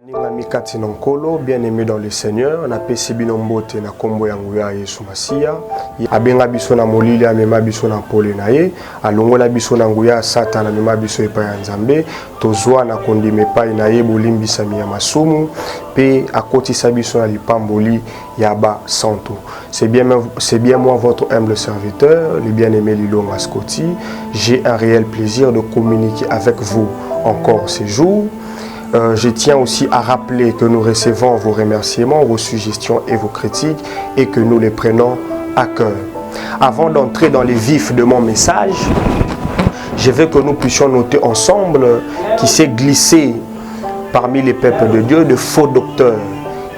Ningami kati nankolo, bien-aimé dans le Seigneur, na pesi bino mbote na kombo ya nguya Yesu Masiya. Abenga biso na molili amema biso na pole na ye, alongola biso na nguya Satan amema biso epai ya Nzambe, tozwa na kondima epai na ye bolimbisami ya masumu, pe akotisa biso na lipamboli ya ba santo. C'est bien moi votre humble serviteur, le bien-aimé Lilonga Scotty. J'ai un réel plaisir de communiquer avec vous encore ces jours. Je tiens aussi à rappeler que nous recevons vos remerciements, vos suggestions et vos critiques et que nous les prenons à cœur. Avant d'entrer dans les vifs de mon message, je veux que nous puissions noter ensemble qu'il s'est glissé parmi les peuples de Dieu de faux docteurs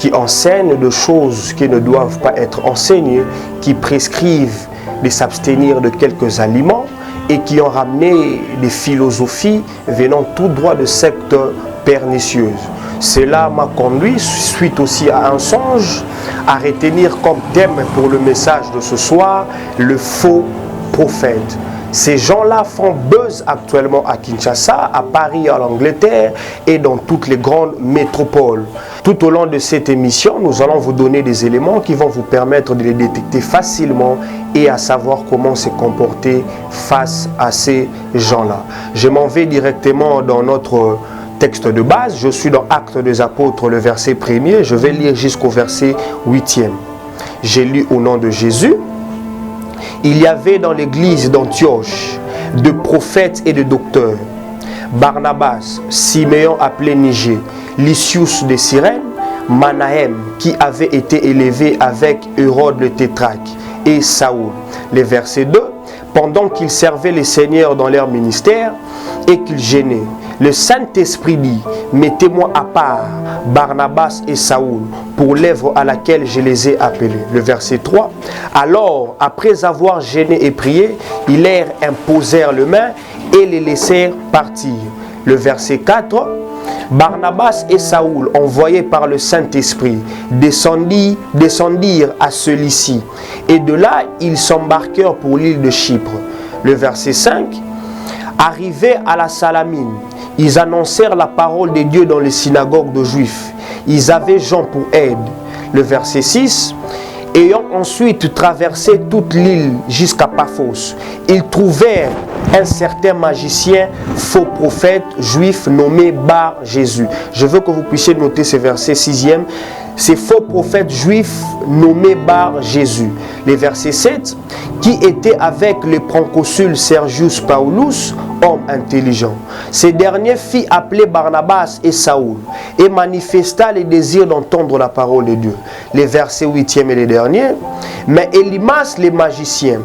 qui enseignent de choses qui ne doivent pas être enseignées, qui prescrivent de s'abstenir de quelques aliments et qui ont ramené des philosophies venant tout droit de sectes pernicieuse. Cela m'a conduit, suite aussi à un songe, à retenir comme thème pour le message de ce soir, le faux prophète. Ces gens-là font buzz actuellement à Kinshasa, à Paris, en Angleterre et dans toutes les grandes métropoles. Tout au long de cette émission, nous allons vous donner des éléments qui vont vous permettre de les détecter facilement et à savoir comment se comporter face à ces gens-là. Je m'en vais directement dans notre texte de base. Je suis dans Actes des Apôtres, le verset 1er. Je vais lire jusqu'au verset 8e. J'ai lu au nom de Jésus. Il y avait dans l'église d'Antioche de prophètes et de docteurs. Barnabas, Siméon appelé Niger, Lysius de Cyrène, Manahem qui avait été élevé avec Hérode le tétrarque et Saoul. Le verset 2. Pendant qu'ils servaient les seigneurs dans leur ministère et qu'ils gênaient, le Saint-Esprit dit, mettez-moi à part Barnabas et Saoul pour l'œuvre à laquelle je les ai appelés. Le verset 3. Alors, après avoir gêné et prié, ils leur imposèrent les mains et les laissèrent partir. Le verset 4. Barnabas et Saoul, envoyés par le Saint-Esprit, descendirent à celui-ci. Et de là, ils s'embarquèrent pour l'île de Chypre. Le verset 5. Arrivés à la Salamine, ils annoncèrent la parole de Dieu dans les synagogues de Juifs. Ils avaient Jean pour aide. Le verset 6. Ayant ensuite traversé toute l'île jusqu'à Paphos, ils trouvèrent un certain magicien, faux prophète juif nommé Bar Jésus. Je veux que vous puissiez noter ce verset 6e. Ces faux prophètes juifs nommés Bar Jésus. Les versets 7, qui était avec le proconsul Sergius Paulus, homme intelligent. Ces derniers fit appeler Barnabas et Saoul et manifesta le désir d'entendre la parole de Dieu. Les versets 8e et les derniers. Mais Élimas les magiciens,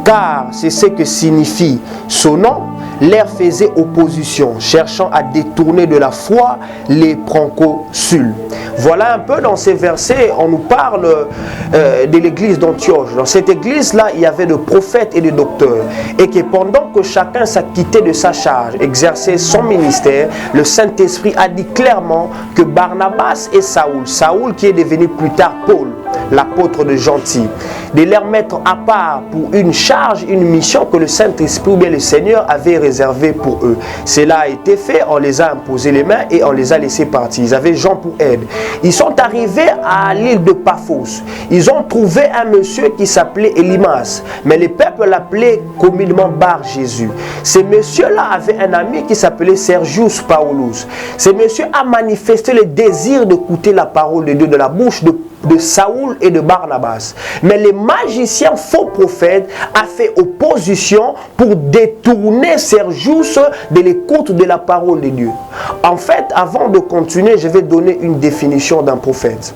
car c'est ce que signifie son nom, leur faisait opposition, cherchant à détourner de la foi les proconsuls. Voilà un peu dans ces versets, on nous parle de l'église d'Antioche. Dans cette église-là, il y avait de prophètes et de docteurs. Et que pendant que chacun s'acquittait de sa charge, exerçait son ministère, le Saint-Esprit a dit clairement que Barnabas et Saoul, Saoul qui est devenu plus tard Paul, l'apôtre de Gentil, de les mettre à part pour une charge, une mission que le Saint-Esprit ou bien le Seigneur avait réservée pour eux. Cela a été fait, on les a imposé les mains et on les a laissés partir. Ils avaient Jean pour aide. Ils sont arrivés à l'île de Paphos. Ils ont trouvé un monsieur qui s'appelait Élimas, mais le peuple l'appelait communément Bar Jésus. Ce monsieur-là avait un ami qui s'appelait Sergius Paulus. Ce monsieur a manifesté le désir d'écouter la parole de Dieu de la bouche de Saoul et de Barnabas. Mais les magiciens faux prophètes a fait opposition pour détourner Sergius de l'écoute de la parole de Dieu. En fait, avant de continuer, je vais donner une définition d'un prophète.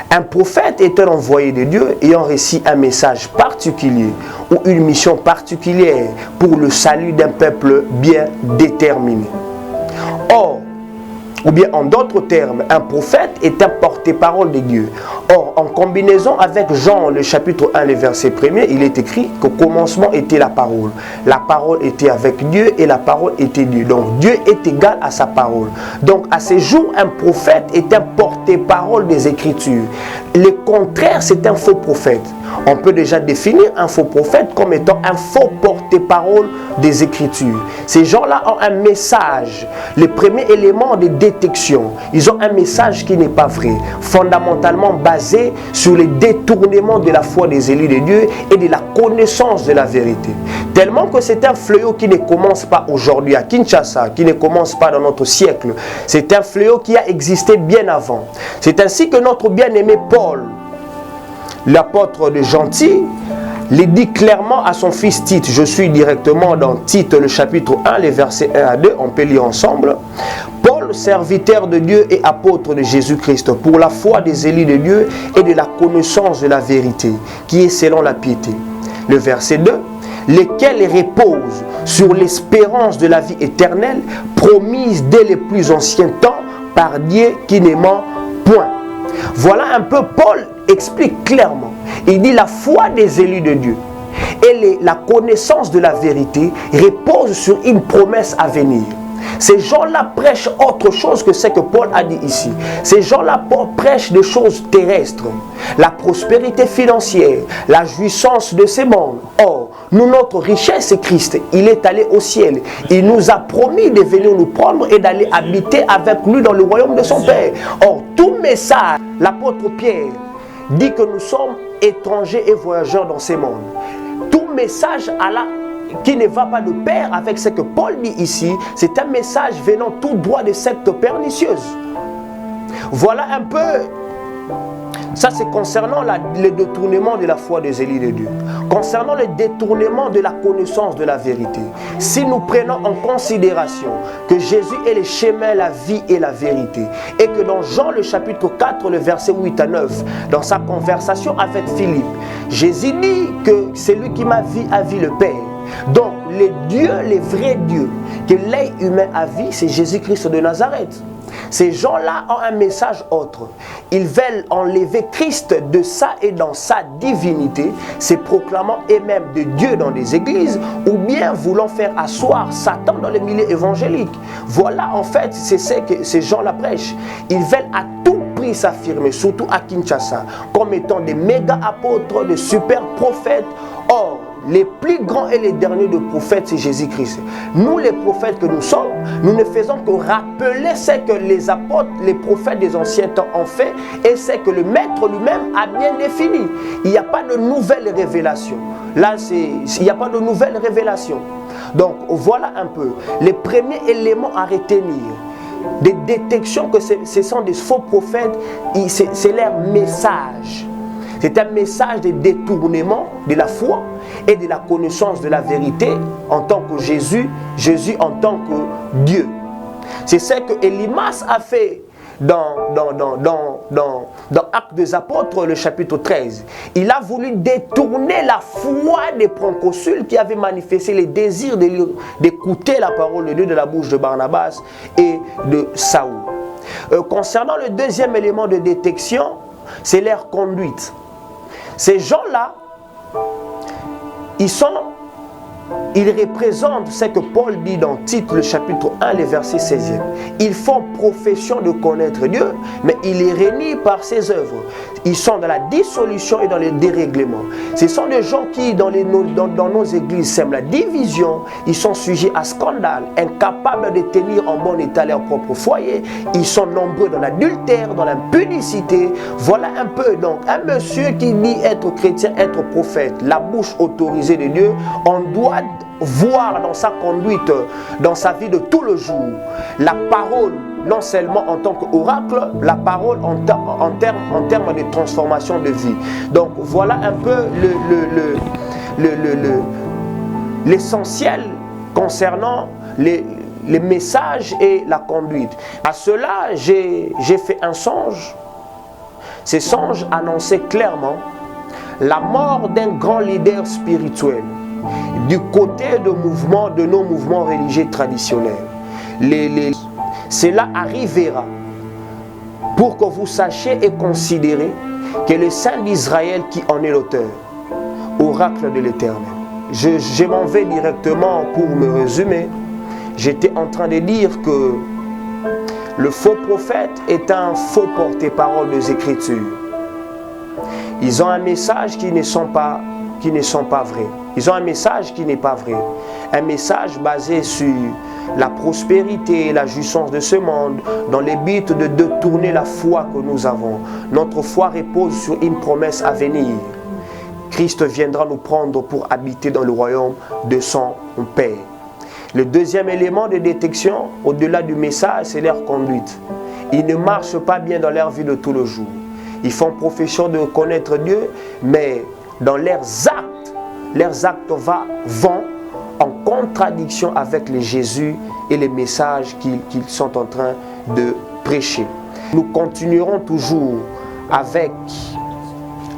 Un prophète est un envoyé de Dieu ayant reçu un message particulier ou une mission particulière pour le salut d'un peuple bien déterminé. Or, ou bien en d'autres termes, un prophète est un porte-parole de Dieu. Or, en combinaison avec Jean, le chapitre 1, le verset 1er, il est écrit qu'au commencement était la parole. La parole était avec Dieu et la parole était Dieu. Donc, Dieu est égal à sa parole. Donc, à ce jour, un prophète est un porte-parole des Écritures. Le contraire, c'est un faux prophète. On peut déjà définir un faux prophète comme étant un faux porte-parole des Écritures. Ces gens-là ont un message, les premiers éléments de détection. Ils ont un message qui n'est pas vrai, fondamentalement basé sur les détournements de la foi des élus de Dieu et de la connaissance de la vérité. Tellement que c'est un fléau qui ne commence pas aujourd'hui à Kinshasa, qui ne commence pas dans notre siècle. C'est un fléau qui a existé bien avant. C'est ainsi que notre bien-aimé Paul, l'apôtre de Gentil, le dit clairement à son fils Tite. Je suis directement dans Tite, le chapitre 1, les versets 1 à 2, on peut lire ensemble. Paul, serviteur de Dieu et apôtre de Jésus-Christ, pour la foi des élus de Dieu et de la connaissance de la vérité, qui est selon la piété. Le verset 2, lesquels reposent sur l'espérance de la vie éternelle, promise dès les plus anciens temps par Dieu qui ne ment point. Voilà un peu, Paul explique clairement. Il dit la foi des élus de Dieu et la connaissance de la vérité repose sur une promesse à venir. Ces gens-là prêchent autre chose que ce que Paul a dit ici. Ces gens-là prêchent des choses terrestres, la prospérité financière, la jouissance de ces mondes. Or, nous, notre richesse, c'est Christ. Il est allé au ciel. Il nous a promis de venir nous prendre et d'aller habiter avec lui dans le royaume de son Père. Or, tout message, l'apôtre Pierre dit que nous sommes étrangers et voyageurs dans ces mondes. Tout message qui ne va pas de pair avec ce que Paul dit ici, c'est un message venant tout droit des sectes pernicieuses. Voilà un peu, ça c'est concernant le détournement de la foi des élus de Dieu. Concernant le détournement de la connaissance de la vérité, si nous prenons en considération que Jésus est le chemin, la vie et la vérité, et que dans Jean le chapitre 4, le verset 8 à 9, dans sa conversation avec Philippe, Jésus dit que celui qui m'a vu a vu le Père. Donc, les dieux, les vrais dieux, que l'œil humain a vu, c'est Jésus-Christ de Nazareth. Ces gens-là ont un message autre. Ils veulent enlever Christ de ça et dans sa divinité, se proclamant eux-mêmes de Dieu dans des églises, ou bien voulant faire asseoir Satan dans le milieu évangélique. Voilà en fait, c'est ce que ces gens-là prêchent. Ils veulent à tout prix s'affirmer, surtout à Kinshasa, comme étant des méga apôtres, des super prophètes. Or, les plus grands et les derniers de prophètes, c'est Jésus-Christ. Nous, les prophètes que nous sommes, nous ne faisons que rappeler ce que les apôtres, les prophètes des anciens temps ont fait et ce que le Maître lui-même a bien défini. Il n'y a pas de nouvelles révélations. Là, il n'y a pas de nouvelles révélations. Donc, voilà un peu les premiers éléments à retenir. Des détections que ce sont des faux prophètes, c'est leur message. C'est un message de détournement de la foi et de la connaissance de la vérité en tant que Jésus en tant que Dieu. C'est ce que Elimas a fait dans Actes des Apôtres, le chapitre 13. Il a voulu détourner la foi des proconsuls qui avaient manifesté les désirs d'écouter la parole de Dieu de la bouche de Barnabas et de Saoul. Concernant le deuxième élément de détection, c'est leur conduite. Ces gens-là, ils représentent ce que Paul dit dans Tite, le chapitre 1, les versets 16e. Ils font profession de connaître Dieu, mais ils les renient par ses œuvres. Ils sont dans la dissolution et dans le dérèglement. Ce sont des gens qui, dans nos églises, sèment la division. Ils sont sujets à scandale, incapables de tenir en bon état leur propre foyer. Ils sont nombreux dans l'adultère, dans l'impudicité. Voilà un peu, donc, un monsieur qui dit être chrétien, être prophète, la bouche autorisée de Dieu, on doit voir dans sa conduite, dans sa vie de tout le jour, la parole, non seulement en tant qu'oracle, la parole en termes de transformation de vie. Donc voilà un peu l'essentiel concernant les messages et la conduite. À cela, j'ai fait un songe. Ce songe annonçait clairement la mort d'un grand leader spirituel du côté de nos mouvements religieux traditionnels. Cela arrivera pour que vous sachiez et considérez que le Saint d'Israël qui en est l'auteur, oracle de l'Éternel. Je m'en vais directement pour me résumer. J'étais en train de dire que le faux prophète est un faux porte-parole des Écritures. Ils ont un message qui ne sont pas vrais. Ils ont un message qui n'est pas vrai. Un message basé sur la prospérité et la jouissance de ce monde, dans le but de détourner la foi que nous avons. Notre foi repose sur une promesse à venir. Christ viendra nous prendre pour habiter dans le royaume de son Père. Le deuxième élément de détection, au-delà du message, c'est leur conduite. Ils ne marchent pas bien dans leur vie de tous les jours. Ils font profession de connaître Dieu, mais dans leurs actes vont en contradiction avec le Jésus et les messages qu'ils sont en train de prêcher. Nous continuerons toujours avec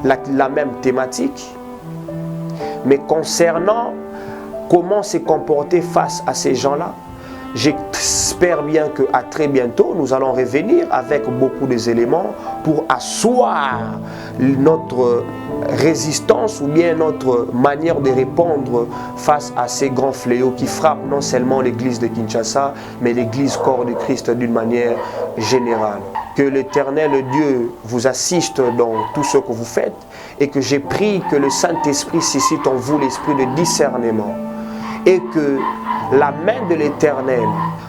la même thématique, mais concernant comment se comporter face à ces gens-là, j'espère bien qu'à très bientôt, nous allons revenir avec beaucoup d'éléments pour asseoir notre résistance ou bien notre manière de répondre face à ces grands fléaux qui frappent non seulement l'église de Kinshasa, mais l'église corps de Christ d'une manière générale. Que l'Éternel Dieu vous assiste dans tout ce que vous faites et que j'ai pris que le Saint-Esprit suscite en vous l'esprit de discernement et que la main de l'Éternel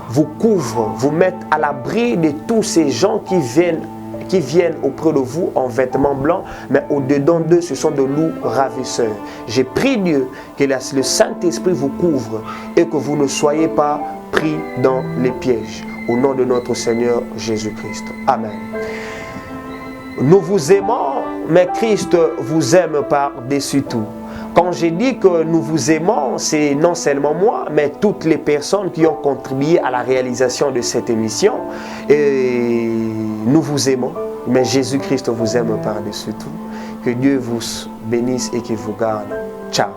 vous couvre, vous mette à l'abri de tous ces gens qui viennent auprès de vous en vêtements blancs, mais au-dedans d'eux, ce sont de loups ravisseurs. J'ai prié Dieu que le Saint-Esprit vous couvre et que vous ne soyez pas pris dans les pièges. Au nom de notre Seigneur Jésus-Christ. Amen. Nous vous aimons, mais Christ vous aime par-dessus tout. Quand j'ai dit que nous vous aimons, c'est non seulement moi, mais toutes les personnes qui ont contribué à la réalisation de cette émission. Et nous vous aimons, mais Jésus-Christ vous aime par-dessus tout. Que Dieu vous bénisse et qu'il vous garde. Ciao.